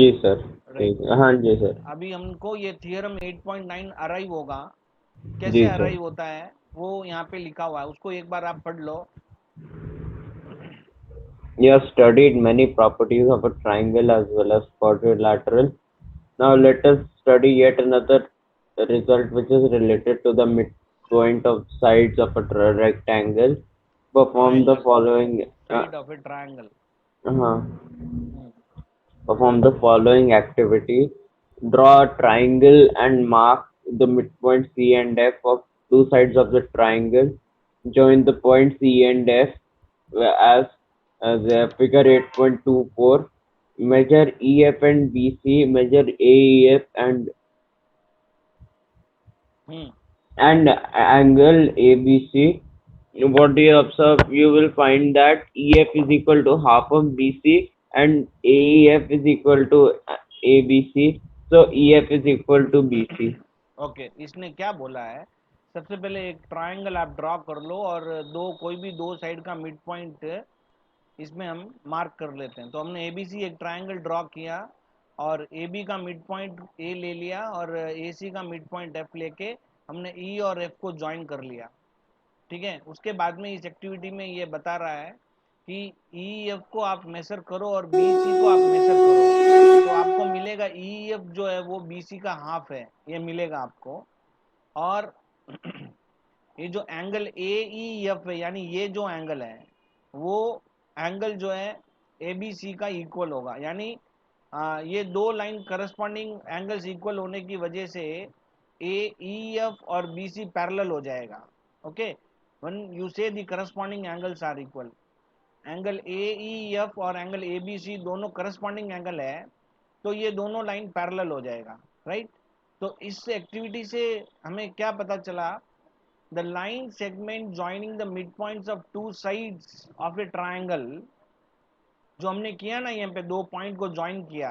जी sir. Right. ठीक है, हाँ जी सर। अभी हमको ये थियरम 8.9 अराइव होगा, कैसे जी सर। अराइव होता है वो यहाँ पे लिखा हुआ है, उसको एक बार आप पढ़ लो। You have studied many properties of a triangle as well as quadrilateral. Now let us study yet another result which is related to the midpoint of sides of a rectangle. Perform the triangle, following. Side of A triangle. Uh, Perform the following activity. Draw a triangle and mark the midpoint C and F of two sides of the triangle. Join the points C and F as, the figure 8.24. Measure EF and BC. Measure AEF hmm. and angle ABC. What do you observe? You will find that EF is equal to half of BC and AEF is equal to ABC. So EF is equal to BC. Okay, इसने क्या बोला है, सबसे पहले एक triangle आप draw कर लो और दो कोई भी दो साइड का मिड पॉइंट इसमें हम मार्क कर लेते हैं। तो हमने एबीसी एक ट्रायंगल ड्रॉ किया और ए बी का मिड पॉइंट ए ले लिया और ए सी का मिड पॉइंट एफ लेके हमने ई और एफ को ज्वाइन कर लिया। ठीक है, उसके बाद में इस एक्टिविटी में ये बता रहा है कि ई एफ को आप मेसर करो और बी सी को आप मेसर करो, तो आपको मिलेगा ई एफ जो है वो बी सी का हाफ है, ये मिलेगा आपको। और ये जो एंगल ए ई एफ है, यानी ये जो एंगल है वो एंगल जो है ए बी सी का इक्वल होगा, यानी ये दो लाइन करस्पॉन्डिंग एंगल्स इक्वल होने की वजह से ए ई एफ और बी सी पैरेलल हो जाएगा। Okay, when you say the corresponding angles are equal, angle A E F और एंगल ए बी सी दोनों करस्पॉन्डिंग एंगल है, तो ये दोनों लाइन पैरेलल हो जाएगा। राइट। तो इस एक्टिविटी से हमें क्या पता चला, the line segment joining the midpoints of two sides of a triangle, जो हमने किया ना यहाँ पे दो पॉइंट को ज्वाइन किया,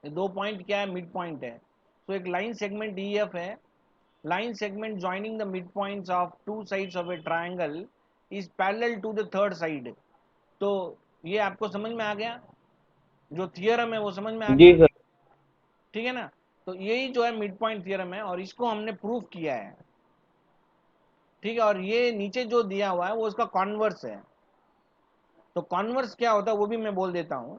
ये दो पॉइंट क्या है, मिड पॉइंट है। तो एक लाइन सेगमेंट ई एफ है, line segment joining the midpoints of two sides of a triangle is parallel to the third side। तो ये आपको समझ में आ गया, जो थियरम है वो समझ में आ जी गया। सर। ठीक है ना, तो यही जो है मिड पॉइंट थियरम है और इसको हमने प्रूव किया है। ठीक है, और ये नीचे जो दिया हुआ है वो इसका कॉन्वर्स है। तो कॉन्वर्स क्या होता है वो भी मैं बोल देता हूं।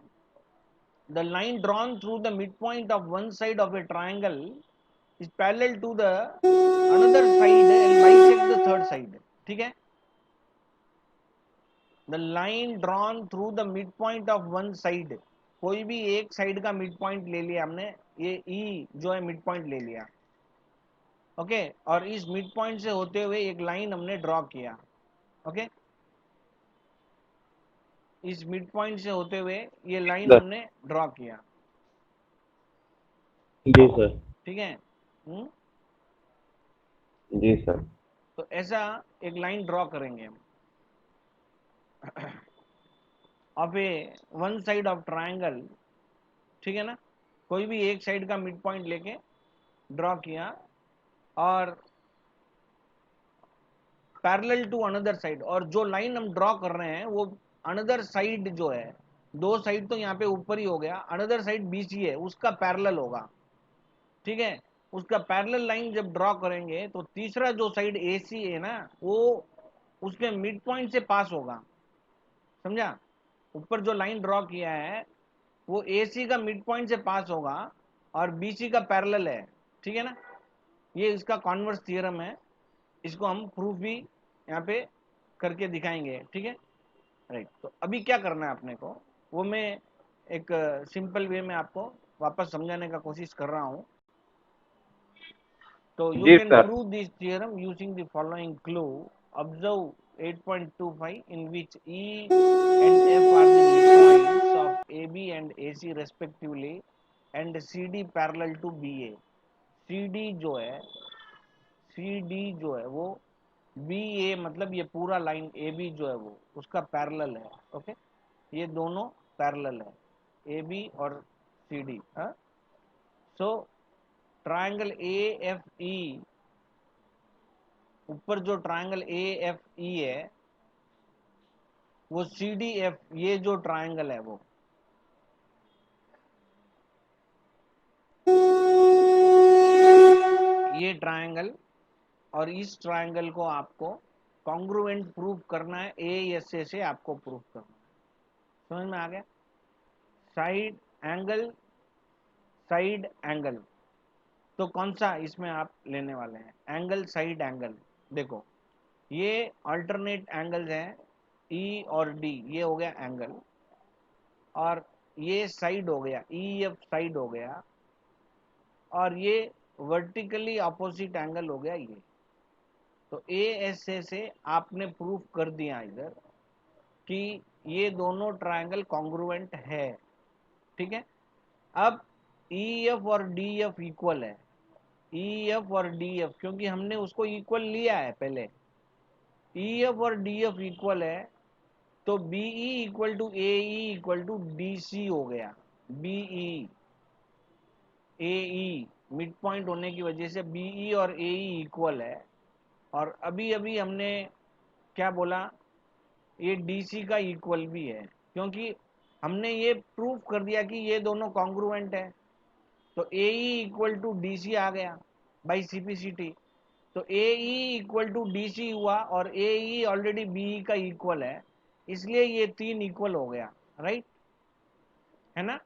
The line drawn through the mid point of one side of a triangle is parallel to the another side and bisect the third side. ठीक है, the line drawn through the mid point of one side, कोई भी एक side का mid point ले लिया हमने, ये ई जो है मिड पॉइंट ले लिया। ओके, और इस मिड पॉइंट से होते हुए एक लाइन हमने ड्रॉ किया। ओके, इस मिड पॉइंट से होते हुए ये लाइन सर। हमने ड्रॉ किया। जी सर। ठीक है। हुँ? जी सर। तो ऐसा एक लाइन ड्रॉ करेंगे हम of A one side of triangle. ठीक है ना, कोई भी एक साइड का मिड पॉइंट लेके ड्रॉ किया और पैरेलल टू अनदर साइड, और जो लाइन हम ड्रॉ कर रहे हैं वो अनदर साइड जो है, दो साइड तो यहाँ पे ऊपर ही हो गया, अनदर साइड बीसी है उसका पैरेलल होगा। ठीक है, उसका पैरेलल लाइन जब ड्रॉ करेंगे तो तीसरा जो साइड एसी है ना वो उसके मिड पॉइंट से पास होगा। समझा, ऊपर जो लाइन ड्रॉ किया है वो ए सी का मिड पॉइंट से पास होगा और बी सी का पैरेलल है। ठीक है ना, ये इसका कॉन्वर्स थियरम है, इसको हम प्रूफ भी यहाँ पे करके दिखाएंगे। ठीक है, राइट। तो अभी क्या करना है अपने को, वो मैं एक सिंपल वे में आपको वापस समझाने का कोशिश कर रहा हूँ। तो यू जी can sir. Prove this theorem using the following clue. Observe 8.25 in which E and F are the midpoints of AB and AC respectively and CD parallel to BA। CD जो है, CD जो है वो BA मतलब ये पूरा line AB जो है वो उसका पैरेलल है। ओके, ये दोनों पैरेलल है, AB और CD। हाँ, सो ट्रायंगल AFE, ऊपर जो ट्रायंगल AFE है वो CDF, ये जो ट्रायंगल है वो ये ट्रायंगल और इस ट्रायंगल को आपको कॉन्ग्रुएंट प्रूफ करना है, ए से आपको प्रूफ करना है। समझ में आ गया? साइड एंगल, साइड एंगल, तो कौन सा इसमें आप लेने वाले हैं? Angle, side angle. देखो ये अल्टरनेट एंगल्स हैं, ई और डी, ये हो गया एंगल, और ये साइड हो गया, ई एफ साइड हो गया, और ये वर्टिकली अपोजिट एंगल हो गया ये। तो ए एस से आपने प्रूफ कर दिया इधर कि ये दोनों ट्रायंगल कॉन्ग्रुएंट है। ठीक है, अब ई एफ और डी एफ इक्वल है, ई एफ और डी एफ, क्योंकि हमने उसको इक्वल लिया है पहले, ई एफ और डी एफ इक्वल है, तो BE equal to A equal to D C हो गया। BE A E mid point होने की वजह से बीई और ए इक्वल है, और अभी अभी हमने क्या बोला, ये डीसी का इक्वल भी है, क्योंकि हमने ये प्रूफ कर दिया कि ये दोनों कॉन्ग्रुएंट है। तो ए इक्वल टू डी सी आ गया बाई सीपीसीटी। तो ए इक्वल टू डी सी हुआ, और ए ऑलरेडी बी का इक्वल है, इसलिए ये तीन इक्वल हो गया। राइट है ना?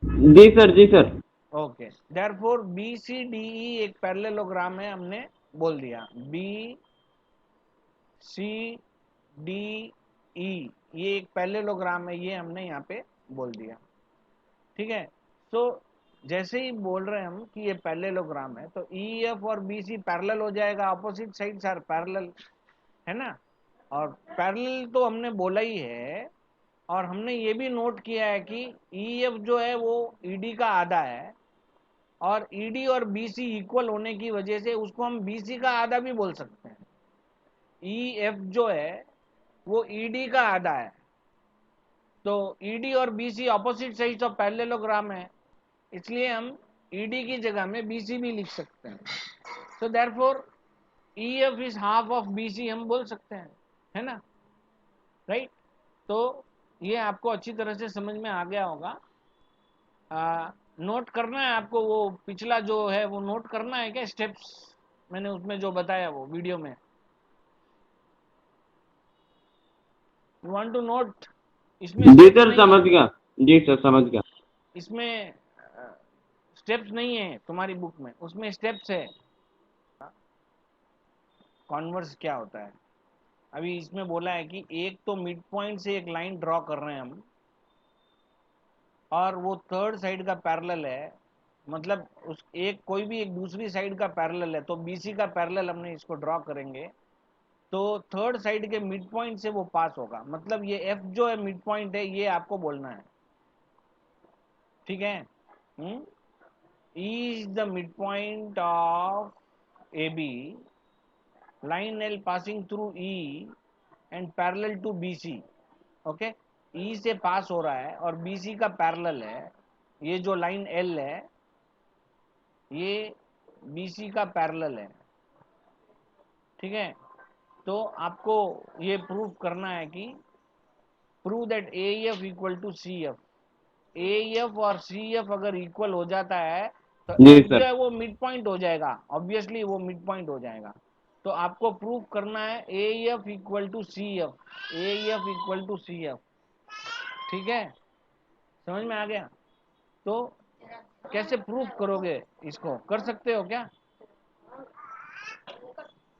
जी सर, जी sir. Okay, therefore B C D E एक पैरेललोग्राम है, हमने बोल दिया बी सी डी ई ये एक पैरेललोग्राम है, ये हमने यहाँ पे बोल दिया। ठीक है, तो जैसे ही बोल रहे हैं हम कि ये पैरेललोग्राम है, तो ई एफ और बी सी पैरेलल हो जाएगा, अपोजिट साइड्स आर पैरेलल, है ना? और पैरेलल तो हमने बोला ही है, और हमने ये भी नोट किया है कि ई एफ जो है वो ईडी का आधा है, और ईडी और बीसी इक्वल होने की वजह से उसको हम बीसी का आधा भी बोल सकते हैं। ई एफ जो है वो ईडी का आधा है, तो ईडी और BC opposite sides of parallelogram है, इसलिए हम ईडी की जगह में बीसी भी लिख सकते हैं। So therefore E F is half of BC हम बोल सकते हैं, है ना? राइट, तो ये आपको अच्छी तरह से समझ में आ गया होगा। नोट करना है आपको, वो पिछला जो है वो नोट करना है क्या, स्टेप्स मैंने उसमें जो बताया वो वीडियो में? You want to note? इसमें जी स्टेप्स सर, नहीं समझ है, गया। जी सर, समझ गया। इसमें स्टेप्स नहीं है तुम्हारी बुक में, उसमें स्टेप्स है। कॉन्वर्स क्या होता है? अभी इसमें बोला है कि एक तो मिड पॉइंट से एक लाइन ड्रॉ कर रहे हैं हम, और वो थर्ड साइड का पैरेलल है, मतलब उस एक कोई भी एक दूसरी साइड का पैरेलल है, तो बीसी का पैरेलल हमने इसको ड्रॉ करेंगे, तो थर्ड साइड के मिड पॉइंट से वो पास होगा, मतलब ये एफ जो है मिड पॉइंट है, ये आपको बोलना है। ठीक है, E is the mid point of A B, line L passing through E and parallel to B C. Okay, E से पास हो रहा है और बी सी का पैरेलल है, ये जो लाइन एल है ये बी सी का पैरेलल है। ठीक है, तो आपको ये प्रूव करना है कि prove that A F equal to C F, A F और सी एफ अगर इक्वल हो जाता है तो जी एफ जो सर। है वो मिड पॉइंट हो जाएगा, ऑब्वियसली वो मिड पॉइंट हो जाएगा। तो आपको प्रूव करना है A F equal to C F, A F equal to C F. ठीक है, समझ में आ गया? तो कैसे प्रूव करोगे इसको, कर सकते हो क्या?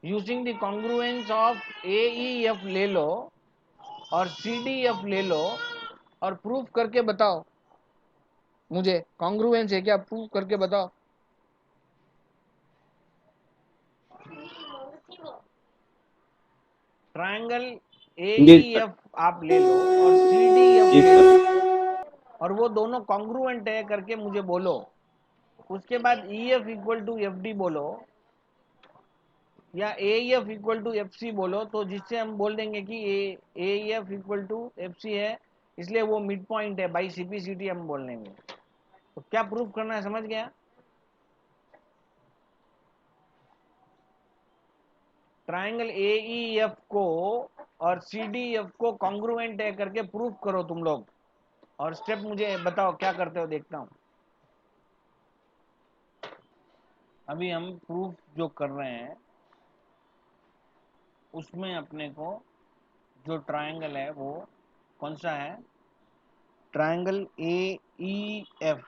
Using the congruence of A E F ले लो और सी डी एफ ले लो, और प्रूफ करके बताओ मुझे, कॉन्ग्रुएंस है क्या, प्रूफ करके बताओ। Triangle A G E sir. F आप ले लो और सी डी एफ जी ले सर। लो, और वो दोनों कॉन्ग्रुएंट है करके मुझे बोलो। उसके बाद E F equal to F D बोलो, या A F equal to F C बोलो, तो जिससे हम बोल देंगे कि A F equal to F C है, इसलिए वो मिड पॉइंट है, बाई सीपीसीटी हम बोल देंगे। तो क्या प्रूफ करना है, समझ गया? ट्रायंगल ए ई एफ को और सी डी एफ को कॉन्ग्रुएंट है करके प्रूफ करो तुम लोग, और स्टेप मुझे बताओ क्या करते हो, देखता हूँ। अभी हम प्रूफ जो कर रहे हैं उसमें अपने को जो ट्रायंगल है वो कौन सा है, triangle A E F,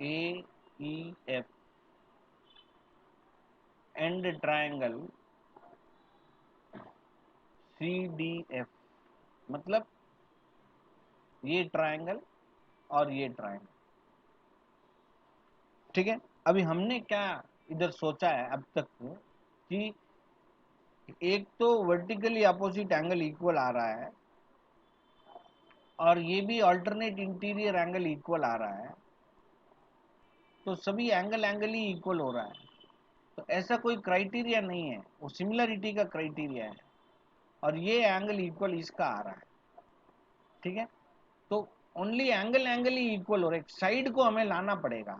A E F and triangle C D F, मतलब ये ट्रायंगल और ये ट्रायंगल। ठीक है, अभी हमने क्या इधर सोचा है अब तक कि एक तो वर्टिकली अपोजिट एंगल इक्वल आ रहा है और ये भी अल्टरनेट इंटीरियर एंगल इक्वल आ रहा है, तो सभी एंगल ही इक्वल हो रहा है। तो ऐसा कोई क्राइटेरिया नहीं है, वो सिमिलरिटी का क्राइटेरिया है और ये एंगल इक्वल इसका आ रहा है। ठीक है, तो ओनली एंगल ही इक्वल हो रहा है, साइड को हमें लाना पड़ेगा,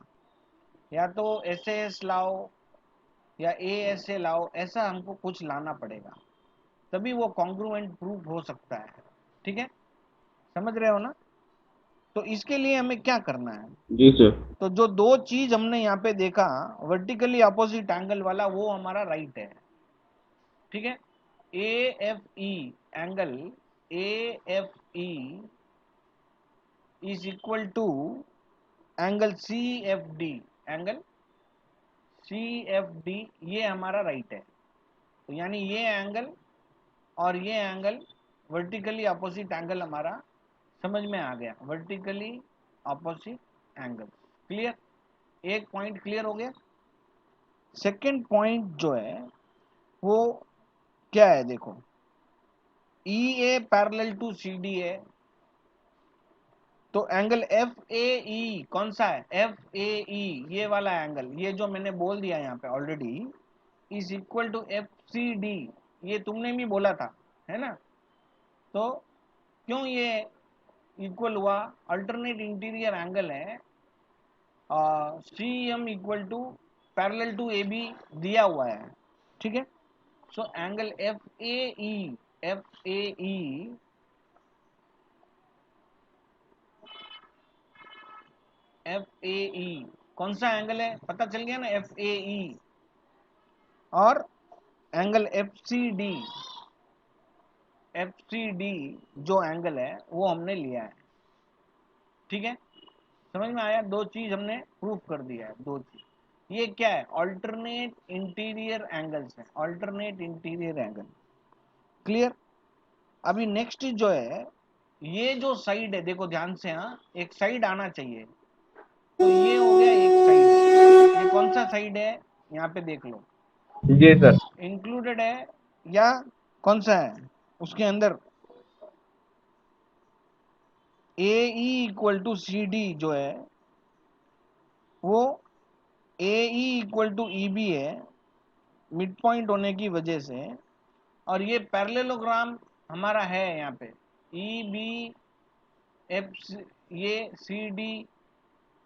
या तो एस लाओ या ए एस ए लाओ, ऐसा हमको कुछ लाना पड़ेगा तभी वो कॉन्ग्रुएंट प्रूफ हो सकता है। ठीक है, समझ रहे हो ना? तो इसके लिए हमें क्या करना है, जी सर। तो जो दो चीज हमने यहाँ पे देखा, वर्टिकली अपोजिट एंगल वाला वो हमारा राइट है। ठीक है, A F E angle, A F E is equal to angle C F D, angle C F D, ये हमारा राइट है। तो यानी ये एंगल और ये एंगल वर्टिकली अपोजिट एंगल हमारा समझ में आ गया, वर्टिकली अपोजिट एंगल। क्लियर, एक पॉइंट क्लियर हो गया। सेकंड पॉइंट जो है वो क्या है, देखो ई ए पैरेलल टू सी डी है, तो एंगल एफ ए ई कौन सा है, एफ ए ई, ये वाला एंगल, ये जो मैंने बोल दिया यहाँ पे already, is equal to F C D, ये तुमने भी बोला था, है ना? तो क्यों ये इक्वल हुआ, अल्टरनेट इंटीरियर एंगल है, C M equal to parallel to A B दिया हुआ है। ठीक है, so angle F A E, F A E, F A E कौन सा एंगल है, पता चल गया ना, एफ ए ई। और angle F C D, F C D जो एंगल है वो हमने लिया है। ठीक है, समझ में आया, दो चीज हमने प्रूफ कर दिया है, दो चीज। ये क्या है, अल्टरनेट इंटीरियर एंगल्स है, अल्टरनेट इंटीरियर एंगल। क्लियर, अभी नेक्स्ट जो है, ये जो साइड है देखो ध्यान से, हाँ एक साइड आना चाहिए, तो ये हो गया एक साइड, ये कौन सा साइड है यहाँ पे देख लो, जी सर। इंक्लूडेड है या कौन सा है उसके अंदर, A E equal to C D जो है वो A E equal to E B है, मिड पॉइंट होने की वजह से, और ये पैरेललोग्राम हमारा है यहाँ पे, ई बी एफ, ये C D,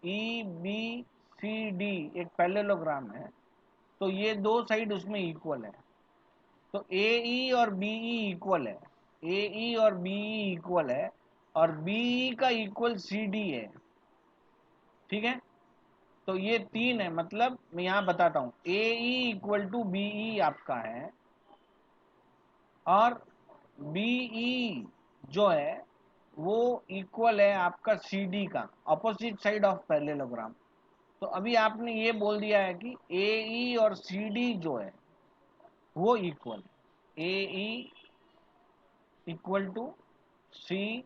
E B C D एक पैरेललोग्राम है, तो ये दो साइड उसमें इक्वल है, तो ए ई और बी ई इक्वल है, ए ई और बी ई इक्वल है, और बी ई का इक्वल सी डी है। ठीक है, तो ये तीन है, मतलब मैं यहाँ बताता हूँ, A E equal to B E आपका है, और बी ई जो है वो इक्वल है आपका सी डी का, अपोजिट साइड ऑफ पैरेललोग्राम। तो अभी आपने ये बोल दिया है कि ए ई और सी डी जो है वो इक्वल है, A E equal to C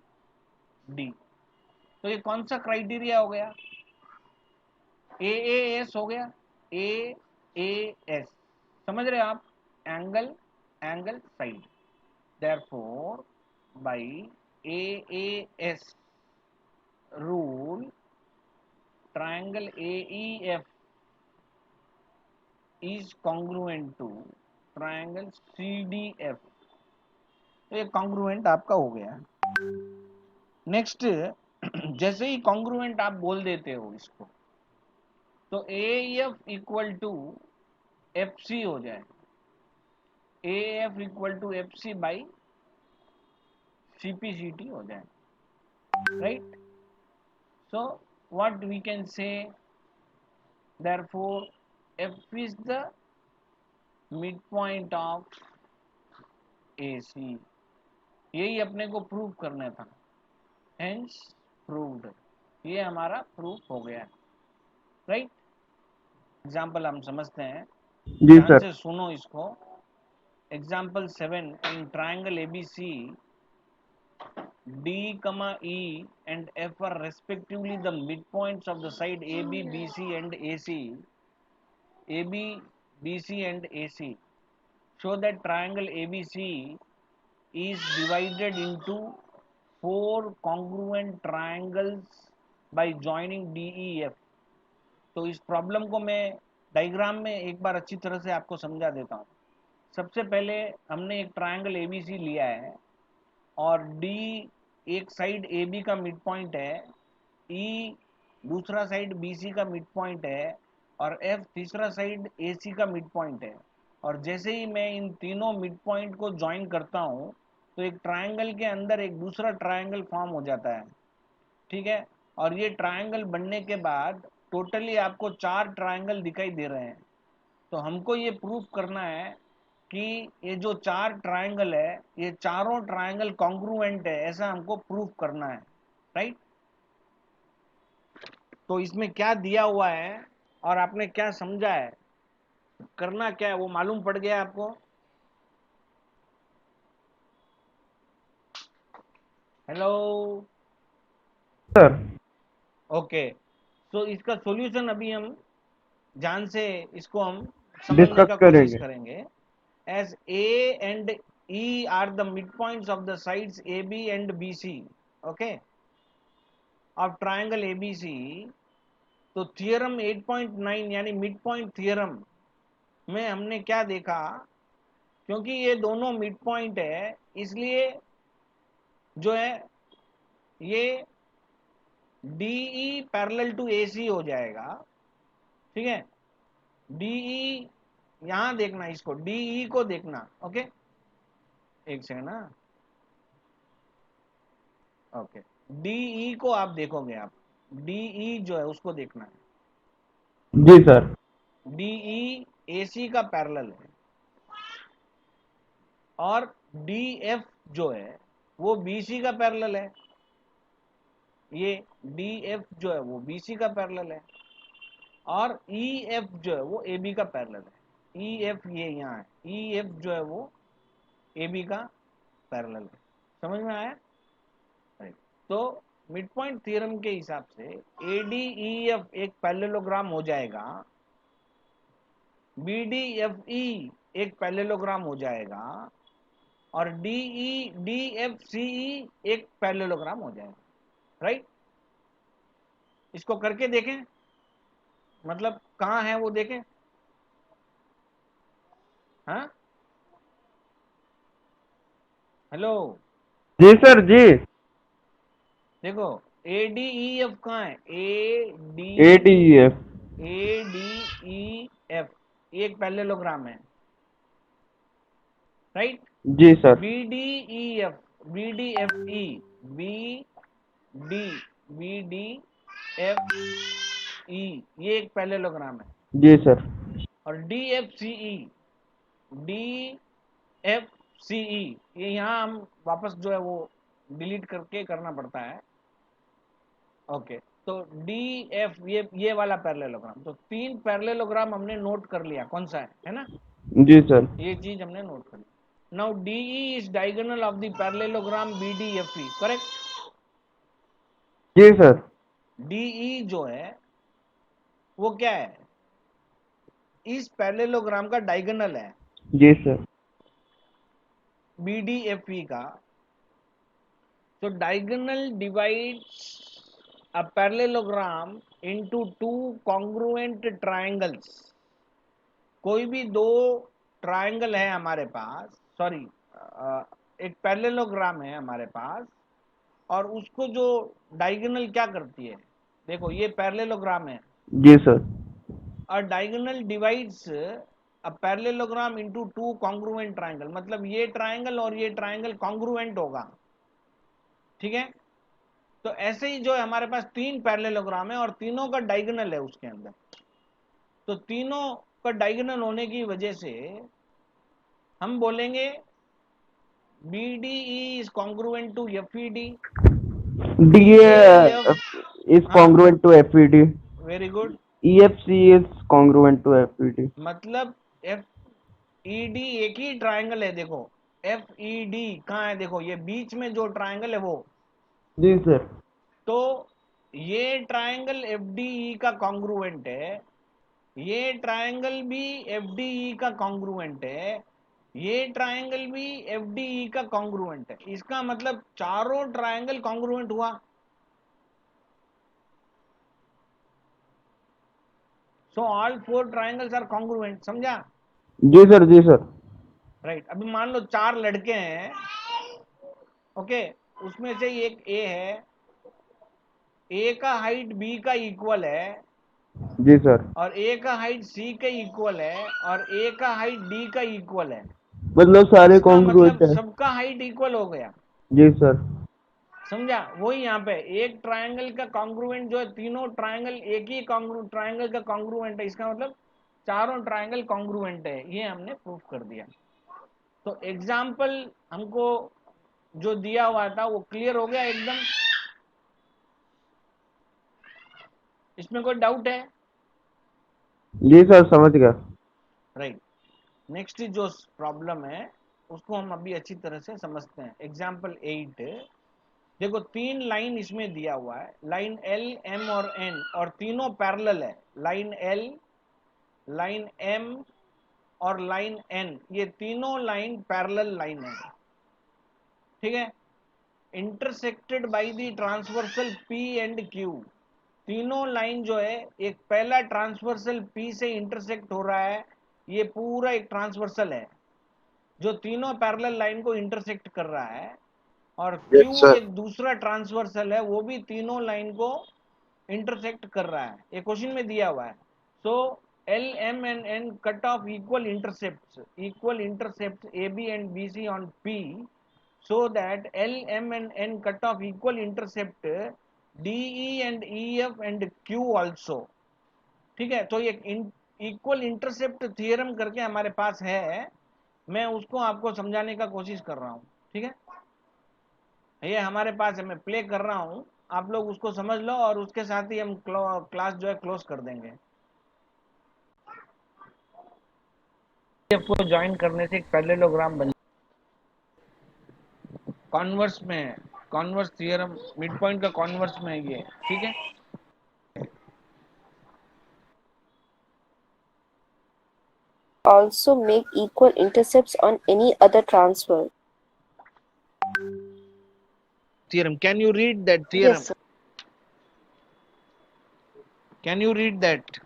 D. तो ये कौन सा क्राइटेरिया हो गया, ए एस हो गया, ए एस, समझ रहे हो आप, angle angle side. Therefore by A S rule, triangle A E F is congruent to triangle C D F, तो ये कॉन्ग्रुएंट आपका हो गया। नेक्स्ट, जैसे ही कॉन्ग्रुएंट आप बोल देते हो इसको, तो A F equal to F C हो जाए, A F equal to F C by C P C T हो जाए, right? So what we can say, therefore f is the midpoint of AC. यही अपने को प्रूव करना था, hence proved, ये हमारा प्रूफ हो गया, राइट। एग्जाम्पल हम समझते हैं, जी ध्यान सर। से सुनो इसको। Example 7, in triangle ABC D, E and F are respectively the midpoints of the side AB, BC and AC. AB, BC and AC. Show that triangle ABC is divided into 4 congruent triangles by joining DEF. तो इस problem को मैं diagram में एक बार अच्छी तरह से आपको समझा देता हूँ। सबसे पहले हमने एक ट्राइंगल ABC लिया है और D एक साइड AB का मिड पॉइंट है, E दूसरा साइड BC का मिड पॉइंट है और F तीसरा साइड AC का मिड पॉइंट है। और जैसे ही मैं इन तीनों मिड पॉइंट को ज्वाइन करता हूँ तो एक ट्राइंगल के अंदर एक दूसरा ट्राइंगल फॉर्म हो जाता है, ठीक है। और ये ट्राइंगल बनने के बाद टोटली आपको 4 ट्राइंगल दिखाई दे रहे हैं। तो हमको ये प्रूफ करना है कि ये जो 4 ट्राइंगल है ये चारों ट्राइंगल कॉन्ग्रुएंट है, ऐसा हमको प्रूफ करना है, राइट। तो इसमें क्या दिया हुआ है और आपने क्या समझा है, करना क्या है, वो मालूम पड़ गया आपको? Hello, sir okay. तो इसका सॉल्यूशन अभी हम ध्यान से इसको हम समझने डिस्कस का कोशिश करेंगे। करेंगे। As A and E are the midpoints of the sides AB and BC, okay, of triangle ABC, तो थियरम 8.9 यानी मिड पॉइंट थियरम में हमने क्या देखा, क्योंकि ये दोनों मिड पॉइंट है इसलिए जो है ये DE पैरेलल टू AC हो जाएगा, ठीक है। DE यहां देखना, इसको DE को देखना, ओके, एक सेकंड ना, ओके। DE को आप देखोगे, आप DE जो है उसको देखना है। जी सर। DE AC का पैरेलल है और DF जो है वो BC का पैरेलल है। ये DF जो है वो BC का पैरेलल है और EF जो है वो AB का पैरेलल है। EF ये यहाँ है, EF जो है वो AB का पैरेलल है। समझ में आया? राइट। तो मिड पॉइंट थ्योरम के हिसाब से ADEF एक पैरेललोग्राम हो जाएगा, BDFE एक पैरेललोग्राम हो जाएगा और DEDFCE एक पैरेललोग्राम हो जाएगा, राइट। इसको करके देखें, मतलब कहाँ है वो देखें। हाँ, हेलो, जी सर जी। देखो ADEF कहाँ है, ADEF। ADEF एक पैरेललोग्राम है, राइट। जी सर। BDEF, BDFE, BDFE ये एक पैरेललोग्राम है जी सर। और DFCE, DFCE ये यहाँ हम वापस जो है वो डिलीट करके करना पड़ता है, ओके। तो DF ये वाला पैरेललोग्राम, तो 3 पैरेललोग्राम हमने नोट कर लिया, कौन सा है ना, जी सर। ये चीज हमने नोट कर ली। Now DE is diagonal of the parallelogram BDFE, correct. जी सर। DE जो है वो क्या है, इस पैरेललोग्राम का डायगोनल है जी सर। BDFE का। तो diagonal divides a parallelogram into two congruent triangles। कोई भी दो ट्रायंगल है हमारे पास, सॉरी, एक पैरेललोग्राम है हमारे पास और उसको जो डायगोनल क्या करती है, देखो ये पैरेललोग्राम है जी सर। और diagonal divides a parallelogram into two congruent triangle, मतलब ये ट्रायंगल और ये ट्रायंगल कॉन्ग्रुएंट होगा, ठीक है। तो ऐसे ही जो है हमारे पास 3 पैरेललोग्राम है और तीनों का डायगोनल है उसके अंदर, तो तीनों का डायगोनल होने की वजह से हम बोलेंगे BDE is congruent to FED, DA EAF, is हाँ, congruent to FED. Very good, EFC is congruent to FED. मतलब FED एक ही ट्राइंगल है, देखो FED कहाँ है, देखो ये बीच में जो ट्राइंगल है वो, जी सर। तो ये ट्राइंगल FDE का कॉन्ग्रुएंट है, ये ट्राइंगल भी FDE का कॉन्ग्रुएंट है, ये ट्राइंगल भी FDE का कॉन्ग्रुएंट है, इसका मतलब चारों ट्राइंगल कॉन्ग्रुएंट हुआ। So all 4 triangles are congruent, समझा? जी सर, जी सर। राइट, अभी मान लो 4 लड़के हैं, ओके, उसमें से एक ए है, ए का हाइट बी का इक्वल है, जी सर। और ए का हाइट सी के इक्वल है, और ए का हाइट डी का इक्वल है, मतलब सारे इसका मतलब कॉन्ग्रुएंट है। सबका हाइट इक्वल हो गया, जी सर। समझा? वही यहाँ पे एक ट्रायंगल का कॉन्ग्रुएंट जो है, तीनों ट्रायंगल एक ही ट्रायंगल का कॉन्ग्रुएंट है, इसका मतलब चारों ट्रायंगल कॉन्ग्रुएंट है, ये हमने प्रूफ कर दिया। तो एग्जाम्पल हमको जो दिया हुआ था वो क्लियर हो गया एकदम, इसमें कोई डाउट है? जी सर, समझ गया। राइट, नेक्स्ट जो प्रॉब्लम है उसको हम अभी अच्छी तरह से समझते हैं। एग्जाम्पल 8, देखो 3 लाइन इसमें दिया हुआ है, लाइन L, M और N, और तीनों पैरेलल है, लाइन L, लाइन M और लाइन N, ये तीनों लाइन पैरेलल लाइन है, ठीक है, intersected by the transversal P and Q। तीनों लाइन जो है, एक पहला ट्रांसवर्सल P से इंटरसेक्ट हो रहा है, ये पूरा एक ट्रांसवर्सल है जो तीनों पैरेलल लाइन को इंटरसेक्ट कर रहा है, और यस Q सर। एक दूसरा ट्रांसवर्सल है, वो भी तीनों लाइन को इंटरसेक्ट कर रहा है, ये क्वेश्चन में दिया हुआ है। सो L, M and N cut off equal intercepts AB and BC on P, so that L, M and N cut off equal intercept DE and EF and Q also, ठीक है? तो ये इक्वल इंटरसेप्ट थियरम करके हमारे पास है, मैं उसको आपको समझाने का कोशिश कर रहा हूँ, ठीक है? ये हमारे पास है, मैं प्ले कर रहा हूँ, आप लोग उसको समझ लो और उसके साथ ही हम क्लास जो है क्लोज कर देंगे। को ज्वाइन करने से एक पैरेललोग्राम बन, कॉन्वर्स में है, कॉन्वर्स थियरम मिड पॉइंट का कॉन्वर्स में है ये, ठीक है? Also make equal intercepts on any other transfer. Theorem, can you read that theorem? Yes, sir. Can you read that?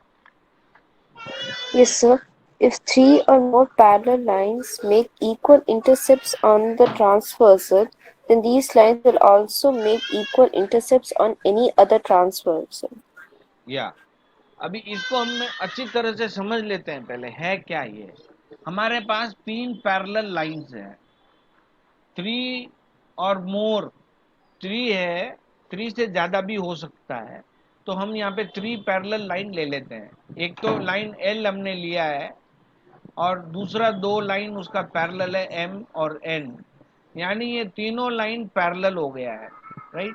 Yes, sir. If three or more parallel lines make equal intercepts on the transversal, then these lines will also make equal intercepts on any other transversal. या अभी इसको हम अच्छी तरह से समझ लेते हैं, पहले है क्या ये। हमारे पास 3 पैरेलल लाइंस है, 3 और मोर, 3 है, 3 से ज्यादा भी हो सकता है, तो हम यहाँ पे 3 पैरेलल लाइन ले लेते हैं। एक तो लाइन L हमने लिया है, और दूसरा 2 लाइन उसका पैरेलल है M और N, यानी ये तीनों लाइन पैरेलल हो गया है, राइट?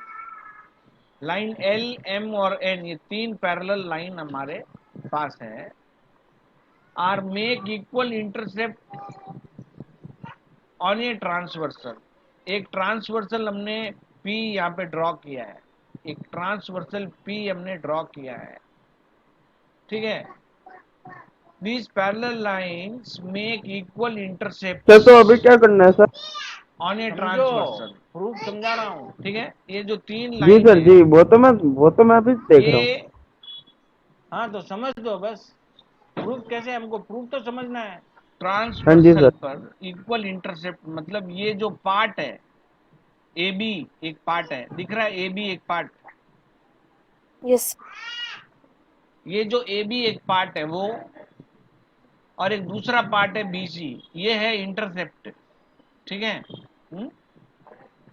लाइन L, M और N, ये 3 पैरेलल लाइन हमारे पास है, are make equal intercept on a transversal. एक ट्रांसवर्सल हमने P यहाँ पे ड्रॉ किया है, एक ट्रांसवर्सल P हमने ड्रॉ किया है, ठीक है? These parallel lines make equal intercepts sir, तो अभी क्या करना है sir? On a transversal, proof समझा रहा हूँ, ठीक है? ये जो 3 जी लाइन सर, है, जी, वो तो मैं अभी देख रहा हूँ। ये, हाँ तो समझ दो बस, प्रूफ कैसे, हमको प्रूफ तो समझना है। हाँ जी ट्रांसवर्सल सर। पर इक्वल इंटरसेप्ट, मतलब ये जो पार्ट है ए बी, एक पार्ट है, दिख रहा है ए बी एक पार्ट, Yes. ये जो ए बी एक पार्ट है वो, और एक दूसरा पार्ट है बी सी, ये है इंटरसेप्ट, ठीक है?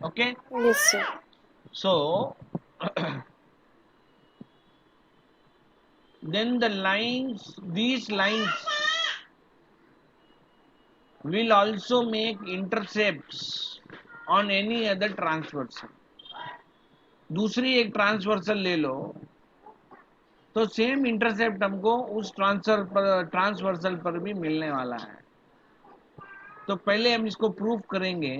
Okay, Yes, sir. So then these lines will also make intercepts on any other transversal. दूसरी एक ट्रांसवर्सल ले लो तो सेम इंटरसेप्ट हमको उस ट्रांसवर्सल पर भी मिलने वाला है. तो पहले हम इसको प्रूफ करेंगे.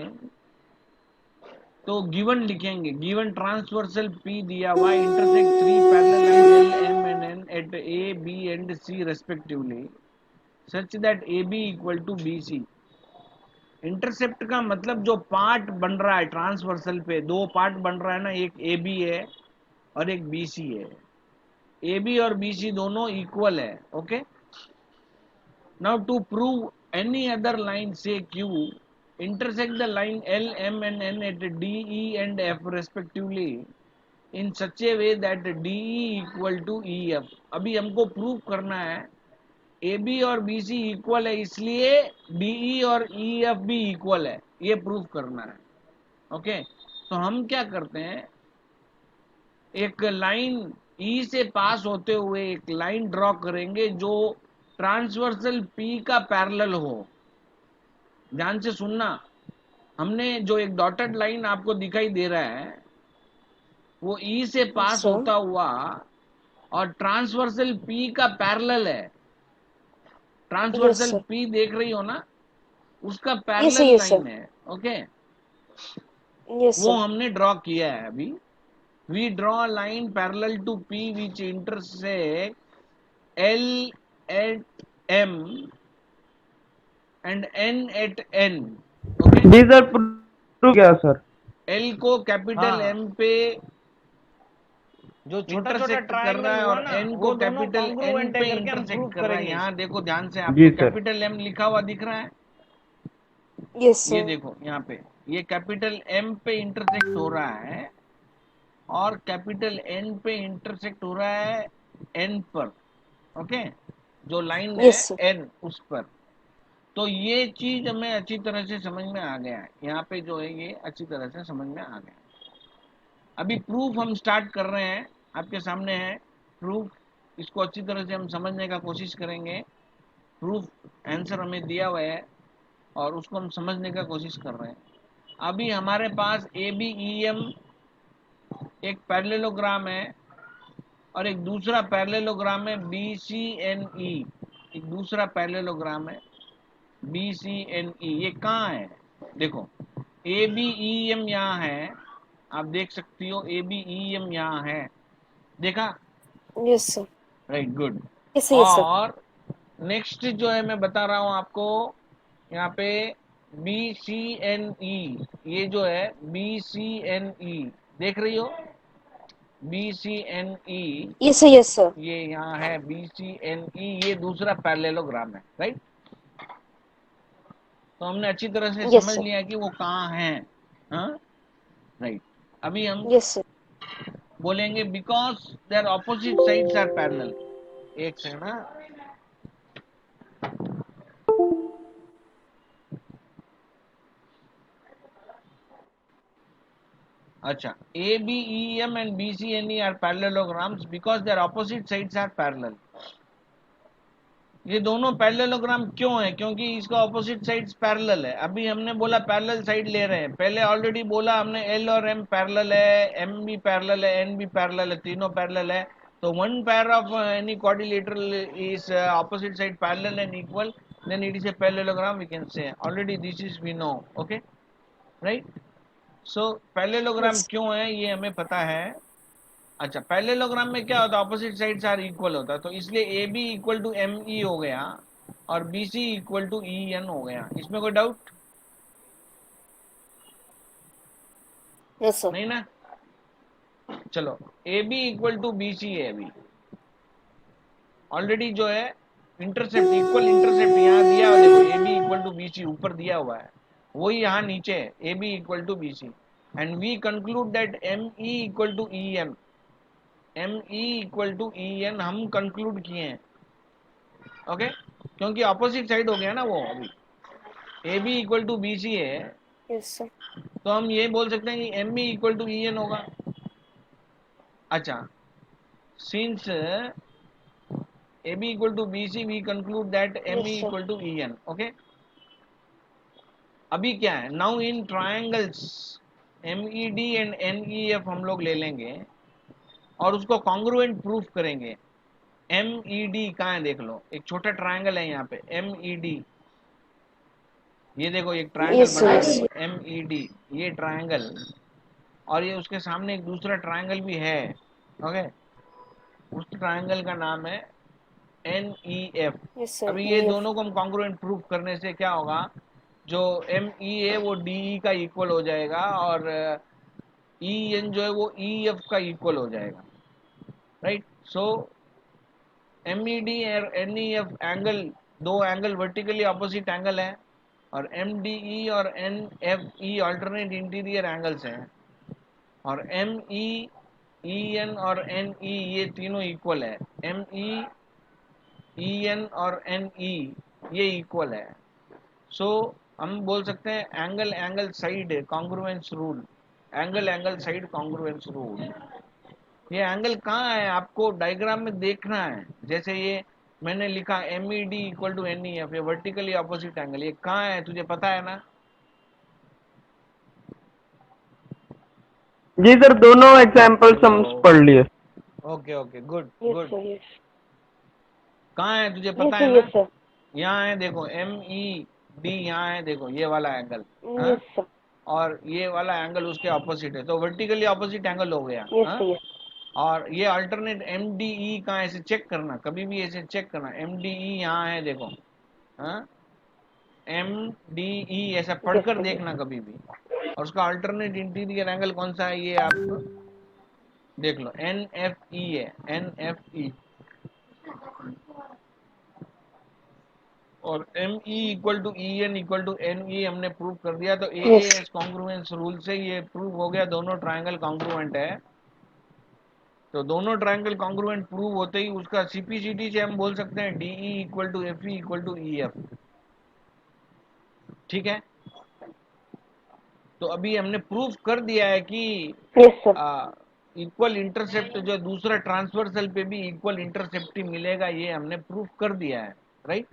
तो गिवन लिखेंगे, गिवन ट्रांसवर्सल P दिया हुआ intersect 3 parallel line L, M and N at A, B and C respectively such that AB equal to BC. Intercept का मतलब जो पार्ट बन रहा है ट्रांसवर्सल पे, दो पार्ट बन रहा है ना, एक AB है और एक BC है. AB और BC दोनों इक्वल है. Okay. Now to prove any other line say Q intersect the line L, M and N at D, E and F respectively in such a way that DE equal to EF. अभी हमको prove करना है AB और BC equal है, इसलिए DE और EF भी equal है, ये प्रूव करना है. ओके. तो हम क्या करते हैं, एक लाइन E से पास होते हुए एक लाइन ड्रॉ करेंगे जो ट्रांसवर्सल P का पैरेलल हो. ध्यान से सुनना, हमने जो एक डॉटेड लाइन आपको दिखाई दे रहा है वो E से पास sir. होता हुआ और ट्रांसवर्सल P का पैरेलल है. Transversal sir. P देख रही हो ना, उसका Yes, sir. Parallel Yes, sir. Line है. ओके. Yes, वो sir. हमने ड्रॉ किया है अभी. We draw line parallel to P which intersect L at M and N at N. Okay. जी सर, प्रूव किया सर. L को कैपिटल हाँ. M पे जो छोटा छोटा इंटरसेक्ट कर रहा ट्रायंगल है हुआ और ना, N वो को दोनों कैपिटल N कॉन्ग्रुएंट है पे करके हम इंटरसेक्ट प्रूव कर रहा है. करेंगे. यहाँ देखो ध्यान से, जी आपको सर. कैपिटल M लिखा हुआ दिख रहा है. Yes, ये sir. देखो यहाँ पे, ये कैपिटल M पे इंटरसेक्ट हो रहा है और कैपिटल N पे इंटरसेक्ट हो रहा है N पर. ओके. जो लाइन है Yes, sir. N उस पर. तो ये चीज हमें अच्छी तरह से समझ में आ गया है. यहाँ पे जो है ये अच्छी तरह से समझ में आ गया. अभी प्रूफ हम स्टार्ट कर रहे हैं, आपके सामने है प्रूफ. इसको अच्छी तरह से हम समझने का कोशिश करेंगे. प्रूफ आंसर हमें दिया हुआ है और उसको हम समझने का कोशिश कर रहे हैं. अभी हमारे पास ABEM एक पैरेललोग्राम है और एक दूसरा पैरेललोग्राम है BCNE. एक दूसरा पैरेललोग्राम है BCNE. ये कहाँ है? देखो ABEM यहाँ है, आप देख सकती हो. ABEM यहाँ है, देखा? Yes, sir. Right, good. Yes, sir. Yes, sir. और नेक्स्ट जो है मैं बता रहा हूँ आपको, यहाँ पे BCNE, ये जो है BCNE देख रही हो, BCNE. Yes, sir. Yes, sir. ये यहाँ है BCNE, ये दूसरा पैरेललोग्राम है. राइट. तो हमने अच्छी तरह से Yes, समझ sir. लिया कि वो कहाँ है. हाँ, राइट. अभी हम Yes, sir. बोलेंगे because their opposite sides are parallel. एक सेकंड. हाँ, अच्छा. ABEM and BCNE are parallelograms because their opposite sides are parallel. ये दोनों पैरेललोग्राम क्यों है? क्योंकि इसका ऑपोजिट साइड्स पैरेलल है. अभी हमने बोला पैरेलल साइड ले रहे हैं, पहले ऑलरेडी बोला हमने L और M पैरेलल है, M भी पैरेलल है, N भी पैरेलल है, तीनों पैरेलल है. तो one pair of any quadrilateral is opposite side parallel and equal, then it is a parallelogram, we can say. Already this is we know. Okay, right? So parallelogram Yes. क्यों है ये हमें पता है. अच्छा, पैरेललोग्राम में क्या होता है? ऑपोजिट साइड्स आर इक्वल होता है. तो इसलिए AB इक्वल टू ME हो गया और BC इक्वल टू EN हो गया. इसमें कोई डाउट Yes, sir. नहीं ना? चलो, AB इक्वल टू BC है. अभी ऑलरेडी जो है इंटरसेप्ट, इक्वल इंटरसेप्ट यहाँ दिया हुआ, देखो AB इक्वल टू BC ऊपर दिया हुआ है, वही यहाँ नीचे है AB equal to BC. And we conclude that ME equal to EN, ME equal to EN हम कंक्लूड किए हैं. ओके, क्योंकि ऑपोजिट साइड हो गया ना वो. अभी AB इक्वल टू BC है Yes, sir. तो हम ये बोल सकते हैं कि ME इक्वल टू EN होगा. अच्छा, since AB equal to BC, we conclude that Yes, ME sir. equal to EN. Okay. अभी क्या है, now in triangles MED and NEF हम लोग ले लेंगे और उसको कॉन्ग्रुएंट प्रूफ करेंगे. MED कहाँ है देख लो, एक छोटा ट्राइंगल है यहाँ पे MED, ये देखो एक ट्राइंगल Yes, बना sir. है Yes, sir. MED, ये ट्राइंगल, और ये उसके सामने एक दूसरा ट्राइंगल भी है. ओके, उस ट्राइंगल का नाम है NEF. Yes, sir. अभी ये EF. दोनों को हम कॉन्ग्रुएंट प्रूफ करने से क्या होगा, जो ME है वो DE का इक्वल हो जाएगा और EN जो है वो EF का इक्वल हो जाएगा. राइट. सो MED और NEF एंगल, दो एंगल वर्टिकली अपोजिट एंगल है, और MDE और NFE अल्टरनेट इंटीरियर एंगल्स हैं, और ME, EN और NE ये तीनों इक्वल है. ME, EN और NE ये इक्वल है. सो हम बोल सकते हैं angle angle side congruence rule, angle angle side congruence rule. ये एंगल कहाँ है आपको डायग्राम में देखना है. जैसे ये मैंने लिखा MED इक्वल टू NEF, ये वर्टिकली अपोजिट एंगल, ये कहाँ है तुझे पता है ना? जी सर, दोनों एग्जाम्पल्स हम हेलो. पढ़ लिए. Okay okay, good Yes, good. sir. Yes. कहाँ है तुझे Yes, पता sir. है Yes, ना? sir. यहाँ है देखो MED, यहाँ है देखो ये वाला एंगल. हाँ, Yes, sir. और ये वाला एंगल उसके ऑपोजिट है, तो वर्टिकली ऑपोजिट एंगल हो गया. Yes, हाँ, sir. Yes. और ये अल्टरनेट MDE कहाँ है, ऐसे चेक करना, कभी भी ऐसे चेक करना. MDE यहाँ है देखो. हाँ, MDE ऐसा Yes, पढ़कर sir. Yes. देखना कभी भी, और उसका अल्टरनेट इंटीरियर एंगल कौन सा है ये आप देख लो. NFE है, NFE. और ME equal to EN equal to NE हमने प्रूव कर दिया. तो Yes. AAS कॉन्ग्रुएंस रूल से ये प्रूव हो गया, दोनों ट्राइंगल कॉन्ग्रुएंट है. तो दोनों ट्राइंगल कॉन्ग्रुएंट प्रूव होते ही उसका CPCT से हम बोल सकते हैं DE equal to FE equal to EF. ठीक है. तो अभी हमने प्रूव कर दिया है कि Yes, sir. इक्वल इंटरसेप्ट जो दूसरा ट्रांसवर्सल पे भी इक्वल इंटरसेप्ट ही मिलेगा, ये हमने प्रूव कर दिया है. राइट.